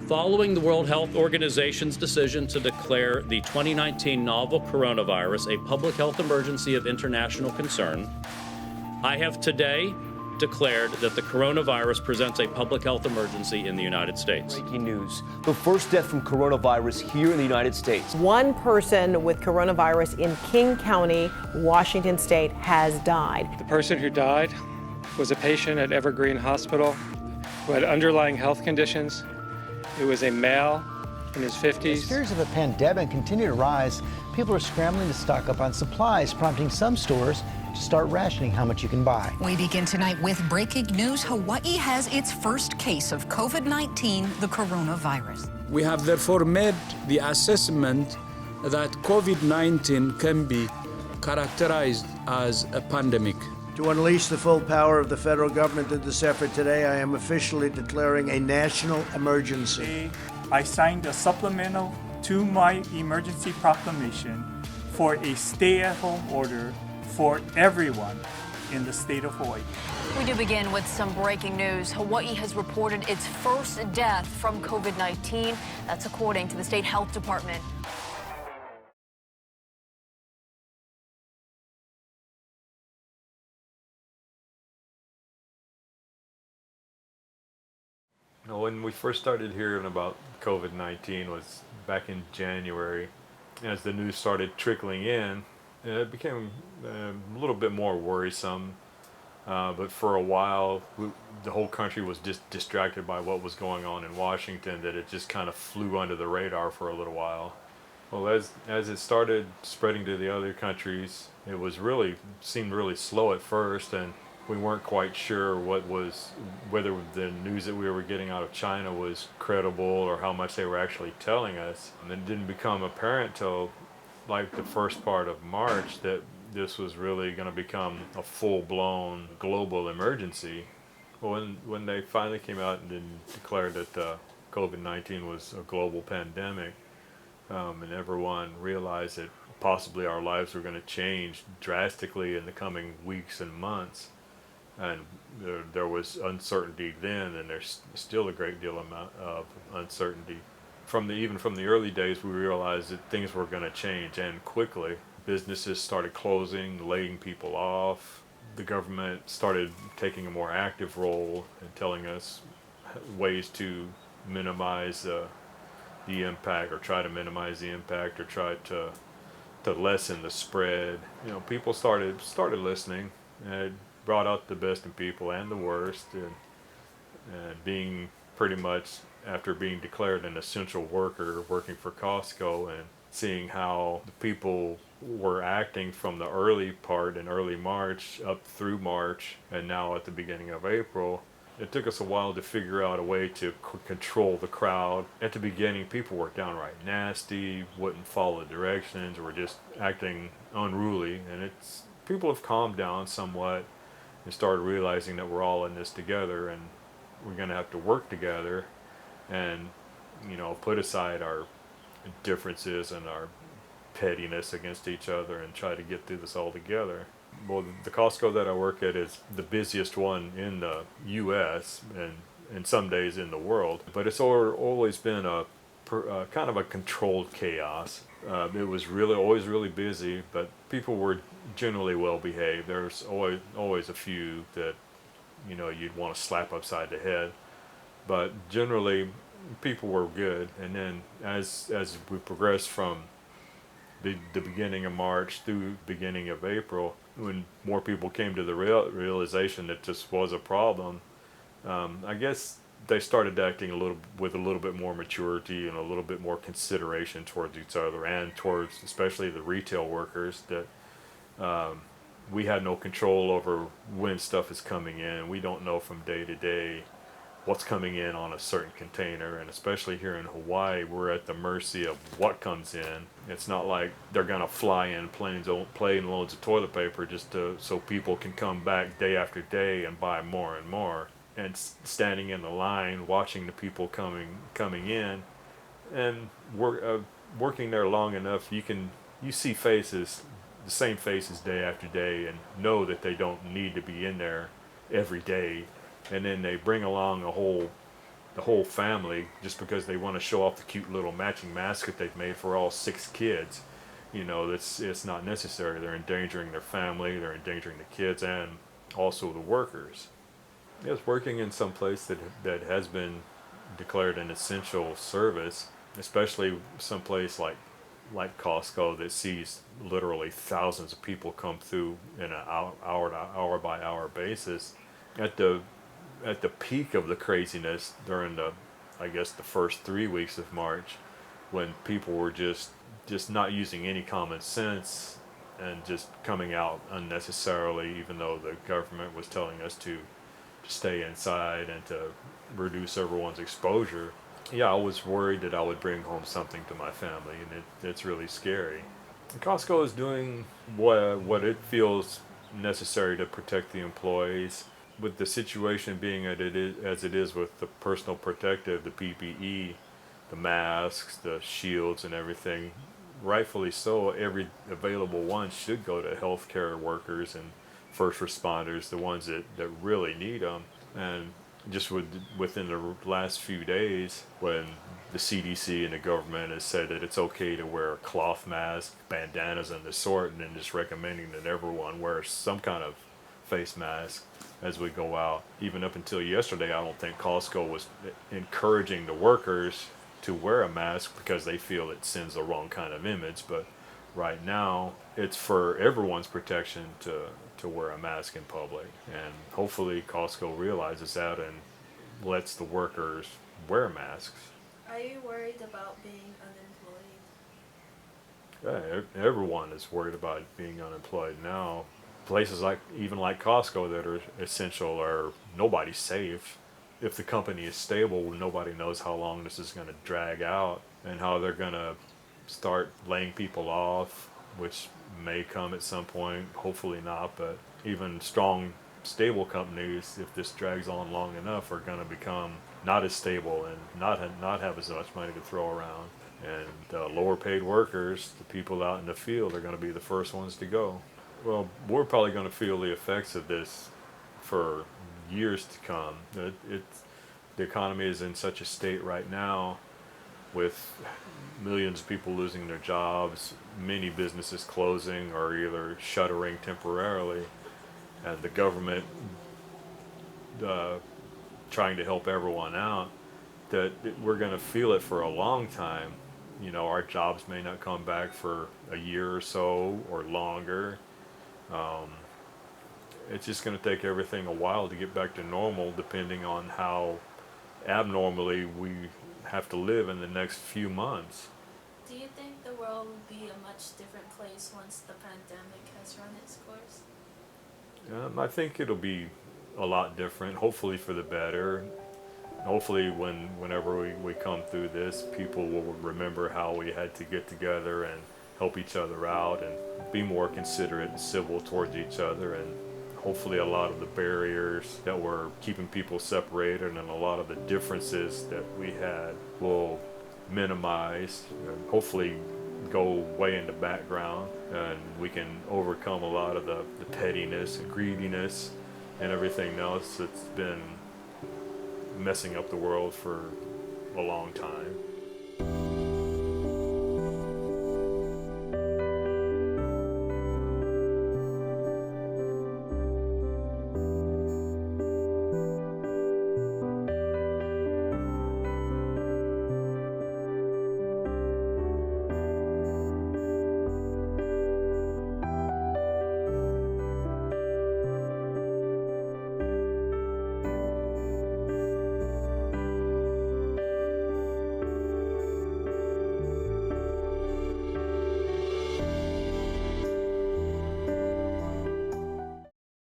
Following the World Health Organization's decision to declare the 2019 novel coronavirus a public health emergency of international concern, I have today declared that the coronavirus presents a public health emergency in the United States. Breaking news. The first death from coronavirus here in the United States. One person with coronavirus in King County, Washington State, has died. The person who died was a patient at Evergreen Hospital who had underlying health conditions. It was a male in his 50s. As fears of the pandemic continue to rise, people are scrambling to stock up on supplies, prompting some stores to start rationing how much you can buy. We begin tonight with breaking news. Hawaii has its first case of COVID-19, the coronavirus. We have therefore made the assessment that COVID-19 can be characterized as a pandemic. To unleash the full power of the federal government in this effort today, I am officially declaring a national emergency. I signed a supplemental to my emergency proclamation for a stay-at-home order for everyone in the state of Hawaii. We do begin with some breaking news. Hawaii has reported its first death from COVID-19. That's according to the state health department. When we first started hearing about COVID-19 was back in January. As the news started trickling in, it became a little bit more worrisome. But for a while, the whole country was just distracted by what was going on in Washington, that it just kind of flew under the radar for a little while. Well, as it started spreading to the other countries, it was seemed really slow at first, and we weren't quite sure whether the news that we were getting out of China was credible or how much they were actually telling us. And it didn't become apparent till like the first part of March that this was really going to become a full-blown global emergency. When they finally came out and declared that COVID-19 was a global pandemic, and everyone realized that possibly our lives were going to change drastically in the coming weeks and months, and there was uncertainty then, and there's still a great deal of uncertainty. Even from the early days, we realized that things were going to change, and quickly. Businesses started closing, laying people off. The government started taking a more active role in telling us ways to minimize the impact, or try to minimize the impact, or try to lessen the spread. You know, people started listening, and it brought out the best in people and the worst, and being pretty much, after being declared an essential worker working for Costco, and seeing how the people were acting from the early part in early March up through March and now at the beginning of April, it took us a while to figure out a way to control the crowd. At the beginning, people were downright nasty, wouldn't follow directions, were just acting unruly, and people have calmed down somewhat and started realizing that we're all in this together, and we're going to have to work together and, put aside our differences and our pettiness against each other and try to get through this all together. Well, the Costco that I work at is the busiest one in the U.S. and some days in the world, but it's always been a kind of a controlled chaos. It was always really busy, but people were generally well behaved. There's always a few that you'd want to slap upside the head, but generally people were good. And then as we progressed from the beginning of March through the beginning of April, when more people came to the realization that this was a problem, I guess they started acting with a little bit more maturity and a little bit more consideration towards each other, and towards especially the retail workers, that we had no control over when stuff is coming in. We don't know from day to day what's coming in on a certain container, and especially here in Hawaii, we're at the mercy of what comes in. It's not like they're gonna fly in plane loads of toilet paper just so people can come back day after day and buy more and more. And standing in the line, watching the people coming in, and working there long enough, you see faces, the same faces day after day, and know that they don't need to be in there every day. And then they bring along a whole the whole family just because they want to show off the cute little matching mask that they've made for all 6 kids. You know, it's not necessary. They're endangering their family, they're endangering the kids and also the workers. Yes, working in some place that has been declared an essential service, especially some place like Costco that sees literally thousands of people come through in an hour by hour basis. At the peak of the craziness during I guess the first 3 weeks of March, when people were just not using any common sense and just coming out unnecessarily, even though the government was telling us to stay inside and to reduce everyone's exposure. Yeah, I was worried that I would bring home something to my family, and it's really scary. Costco is doing what it feels necessary to protect the employees. With the situation being as it is with the personal protective, the PPE, the masks, the shields and everything, rightfully so, every available one should go to healthcare workers and first responders, the ones that really need them. And just within the last few days, when the CDC and the government has said that it's okay to wear a cloth mask, bandanas and the sort, and then just recommending that everyone wear some kind of face mask as we go out. Even up until yesterday, I don't think Costco was encouraging the workers to wear a mask because they feel it sends the wrong kind of image. But right now, it's for everyone's protection to wear a mask in public. And hopefully Costco realizes that and lets the workers wear masks. Are you worried about being unemployed? Yeah, everyone is worried about being unemployed now. Places even like Costco that are essential are nobody's safe. If the company is stable, nobody knows how long this is going to drag out and how they're going to start laying people off, which may come at some point, hopefully not, but even strong, stable companies, if this drags on long enough, are going to become not as stable and not have as much money to throw around. And lower paid workers, the people out in the field, are going to be the first ones to go. Well, we're probably going to feel the effects of this for years to come. The economy is in such a state right now, with millions of people losing their jobs, many businesses closing or either shuttering temporarily, and the government trying to help everyone out, that we're going to feel it for a long time. You know, our jobs may not come back for a year or so or longer. It's just going to take everything a while to get back to normal, depending on how abnormally we have to live in the next few months. Do you think the world will be a much different place once the pandemic has run its course? I think it'll be a lot different, hopefully for the better. Hopefully whenever we come through this, people will remember how we had to get together and help each other out and be more considerate and civil towards each other, and hopefully a lot of the barriers that were keeping people separated and a lot of the differences that we had will minimize and hopefully go way in the background, and we can overcome a lot of the pettiness and greediness and everything else that's been messing up the world for a long time.